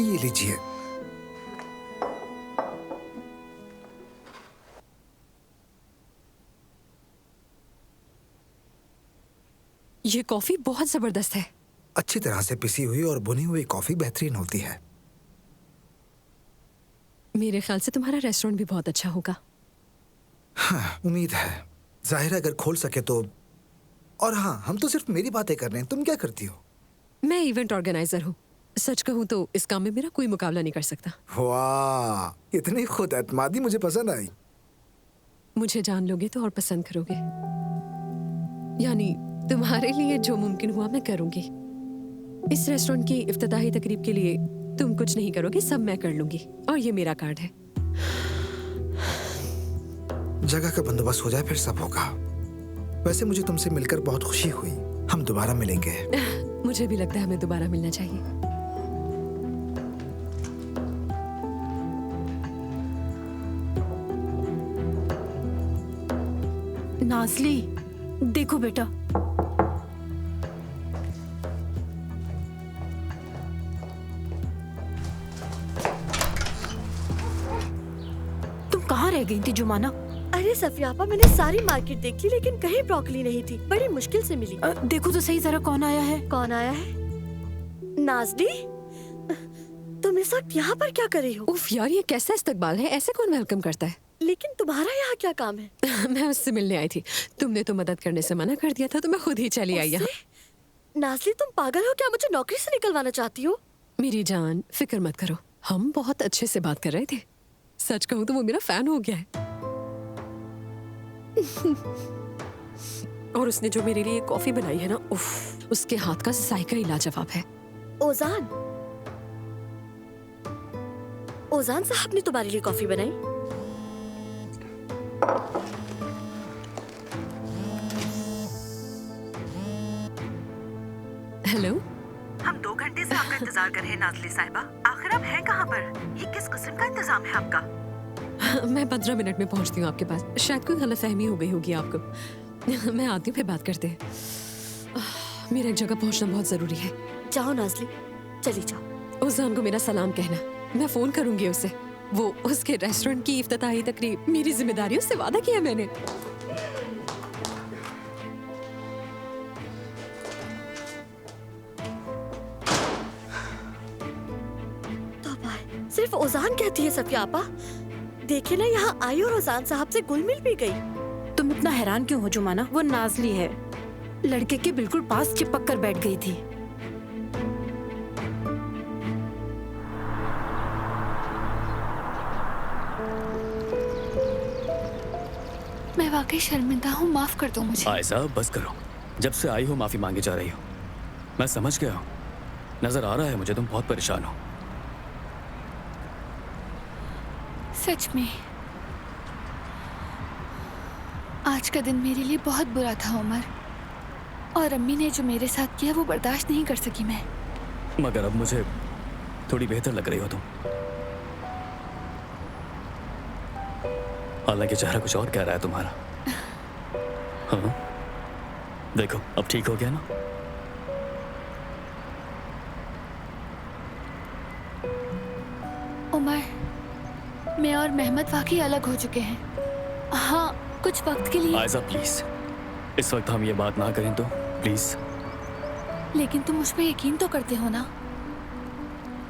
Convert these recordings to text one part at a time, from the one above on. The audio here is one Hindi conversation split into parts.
ये लीजिए। ये कॉफी बहुत जबरदस्त है। अच्छी तरह से पिसी हुई और भुनी हुई कॉफी बेहतरीन होती है। मेरे ख्याल से तुम्हारा रेस्टोरेंट भी बहुत अच्छा होगा। हाँ, उम्मीद है। जाहिर है अगर खोल सके तो। और हाँ, हम तो सिर्फ मेरी बातें कर रहे हैं, तुम क्या करती हो? मैं इवेंट ऑर्गेनाइजर हूँ। सच कहूँ तो इस काम में मेरा कोई मुकाबला नहीं कर सकता। वाह, इतनी खुद एतमादी मुझे पसंद आई। मुझे जान लोगे तो और पसंद करोगे। यानी तुम्हारे लिए जो मुमकिन हुआ मैं करूंगी। इस रेस्टोरेंट की इफ्तिताही तकरीब के लिए तुम कुछ नहीं करोगे, सब मैं कर लूंगी। और ये मेरा कार्ड है। जगह का बंदोबस्त हो जाए फिर सब होगा। वैसे मुझे तुमसे मिलकर बहुत खुशी हुई। हम दोबारा मिलेंगे। मुझे भी लगता है हमें दोबारा मिलना चाहिए। नाज़ली, देखो बेटा, तुम कहाँ रह गई थी जुमाना? अरे सफियापा, मैंने सारी मार्केट देख ली लेकिन कहीं ब्रोकली नहीं थी। बड़ी मुश्किल से मिली। देखो तो सही जरा कौन आया है। कौन आया है? नाज़ली, तुम इस वक्त यहाँ पर क्या कर रही हो? उफ यार, ये कैसा इस्तकबाल है? ऐसे कौन वेलकम करता है? लेकिन तुम्हारा यहाँ क्या काम है? मैं उससे मिलने आई थी। तुमने तो मदद करने से मना कर दिया था तो मैं खुद ही चली आई यहाँ। नाज़ली, तुम पागल हो क्या? मुझे नौकरी से निकलवाना चाहती हो? मेरी जान, फिक्र मत करो। हम बहुत अच्छे से बात कर रहे थे। सच कहूँ तो वो मेरा फैन हो गया है। और उसने जो मेरे लिए कॉफी बनाई है ना, उफ, उसके हाथ का जायका ही लाजवाब है। ओजान, ओजान साहब ने तुम्हारे लिए कॉफी बनाई? हेलो। हम 2 घंटे से आपका इंतजार कर रहे हैं नाज़ली साहिबा। आखिर आप हैं कहाँ पर? ये किस किस्म का इंतजाम है आपका? मैं 15 मिनट में पहुंचती हूँ आपके पास। शायद कोई गलतफहमी हो गई होगी आपको। मैं आती हूँ, फिर बात करते हैं। मेरा एक जगह पहुंचना बहुत जरूरी है। जाओ नाज़ली, चली जाओ। उजान को मेरा सलाम कहना। मैं फोन करूंगी उसे। वो उसके रेस्टोरेंट की इफ्तिताही तकरीब मेरी जिम्मेदारी, उससे वादा किया मैंने। सिर्फ ओजान कहती है सफियापा। देखिए ना, यहाँ आई और ओजान साहब से घुल मिल भी गई। तुम इतना हैरान क्यों हो जुमाना? वो नाज़ली है, लड़के के बिल्कुल पास चिपक कर बैठ गई थी। मैं वाकई शर्मिंदा हूँ, माफ कर दो मुझे। आयशा, बस करो। जब से आई हो माफी मांगे जा रही हो। मैं समझ गया हूँ। नजर आ रहा है मुझे तुम बहुत परेशान हो। सच में आज का दिन मेरे लिए बहुत बुरा था उमर। और अम्मी ने जो मेरे साथ किया वो बर्दाश्त नहीं कर सकी मैं। मगर अब मुझे थोड़ी बेहतर लग रही हो तुम। हालांकि चेहरा कुछ और कह रहा है तुम्हारा। हाँ, देखो अब ठीक हो गया ना? उमर, मैं और मेहमद वाकई अलग हो चुके हैं। हाँ, कुछ वक्त के लिए। आयशा प्लीज, इस वक्त हम ये बात ना करें तो प्लीज। लेकिन तुम मुझ पे यकीन तो करते हो ना?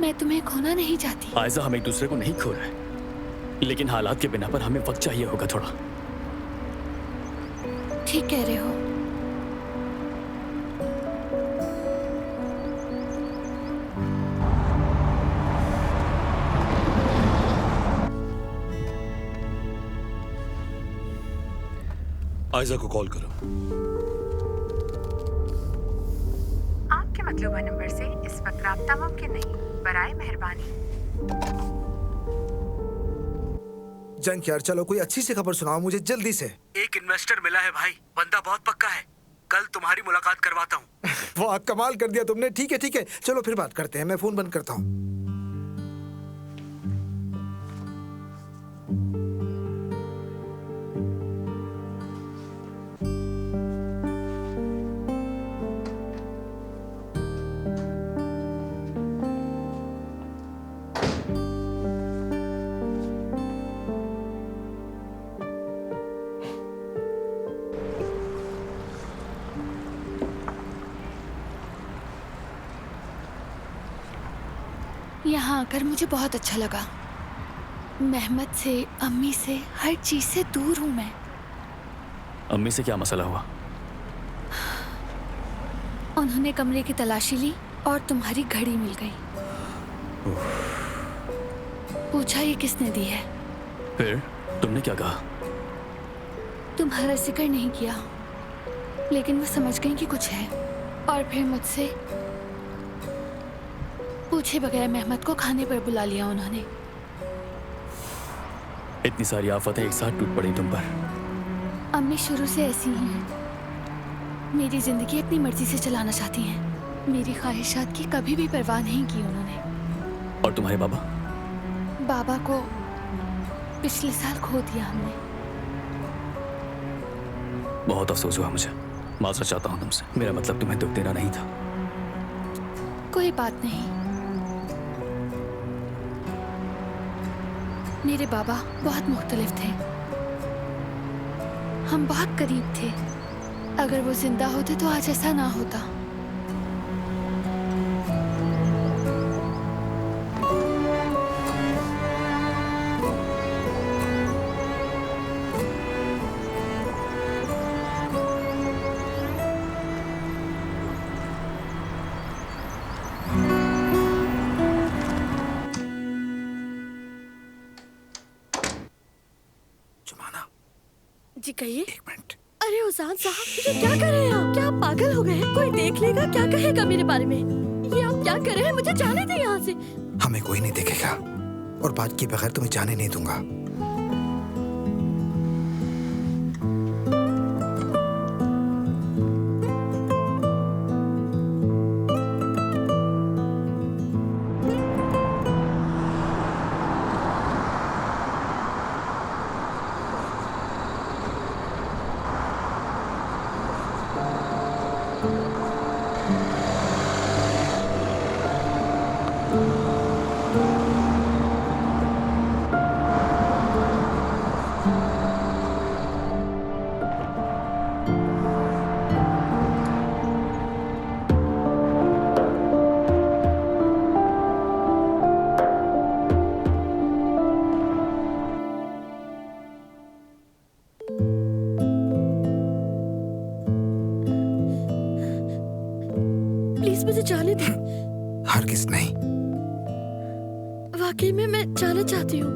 मैं तुम्हें खोना नहीं चाहती। आयशा, हम एक दूसरे को नहीं खो रहे, लेकिन हालात के बिना पर हमें वक्त चाहिए होगा थोड़ा। ठीक कह रहे हो। आयशा को कॉल करो। आपके मतलूबा नंबर से इस वक्त राब्ता मुमकिन नहीं, बराए मेहरबानी। जंक यार, चलो कोई अच्छी सी खबर सुनाओ मुझे जल्दी से। एक इन्वेस्टर मिला है भाई, बंदा बहुत पक्का है। कल तुम्हारी मुलाकात करवाता हूँ। वाह, कमाल कर दिया तुमने। ठीक है, चलो फिर बात करते हैं। मैं फोन बंद करता हूँ। यहाँ आकर मुझे बहुत अच्छा लगा। मेहमत से, अम्मी से, हर चीज से दूर हूँ मैं। अम्मी से क्या मसला हुआ? उन्होंने कमरे की तलाशी ली और तुम्हारी घड़ी मिल गई। पूछा ये किसने दी है? फिर तुमने क्या कहा? तुम्हारा जिक्र नहीं किया, लेकिन वो समझ गई कि कुछ है, और फिर मुझसे पूछे बगैर मेहमत को खाने पर बुला लिया उन्होंने। इतनी सारी आफतें एक साथ टूट पड़ी तुम पर। अम्मी शुरू से ऐसी ही हैं। मेरी जिंदगी अपनी मर्जी से चलाना चाहती हैं। मेरी ख्वाहिशात की कभी भी परवाह नहीं की उन्होंने। और तुम्हारे बाबा? बाबा को पिछले साल खो दिया हमने। बहुत अफसोस हुआ मुझे। माजरत चाहता हूँ तुमसे। मेरा मतलब तुम्हें दुख देना नहीं था। कोई बात नहीं। मेरे बाबा बहुत मुख्तलिफ थे। हम बहुत करीब थे। अगर वो जिंदा होते तो आज ऐसा ना होता। जुमाना, जी कहिए। एक मिनट। अरे उजान साहब, ये क्या कर रहे हैं आप? क्या आप पागल हो गए हैं? कोई देख लेगा, क्या कहेगा मेरे बारे में? ये आप क्या कर रहे हैं? मुझे जाने दे यहाँ से। हमें कोई नहीं देखेगा और बात के बगैर तुम्हें जाने नहीं दूंगा। प्लीज मुझे जाने दे। हरगिज नहीं। वाकई में मैं जाना चाहती हूँ।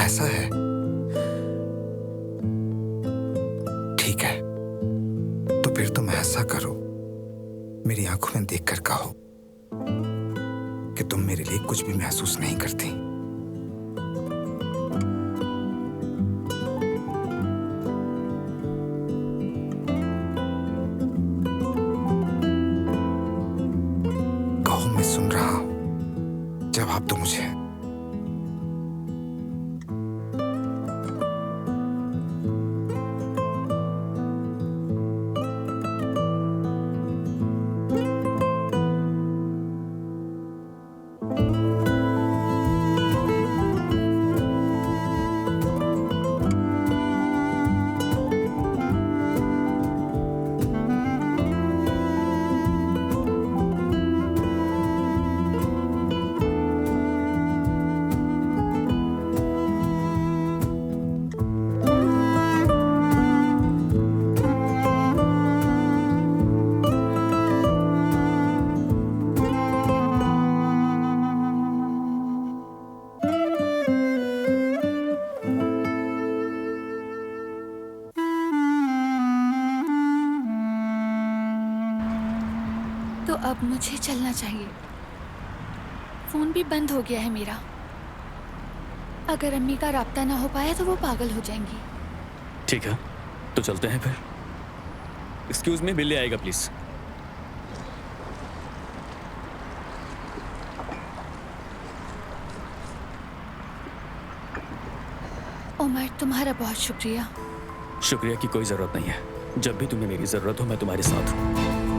ऐसा है? ठीक है, तो फिर तुम ऐसा करो, मेरी आंखों में देखकर कहो कि तुम मेरे लिए कुछ भी महसूस नहीं करती। कहो, मैं सुन रहा हूं, जवाब दो मुझे। तो अब मुझे चलना चाहिए। फोन भी बंद हो गया है मेरा। अगर अम्मी का राब्ता ना हो पाया तो वो पागल हो जाएंगी। ठीक है, तो चलते हैं फिर। एक्सक्यूज मी, बिल ले आएगा प्लीज। उमर, तुम्हारा बहुत शुक्रिया। शुक्रिया की कोई जरूरत नहीं है। जब भी तुम्हें मेरी जरूरत हो मैं तुम्हारे साथ हूँ।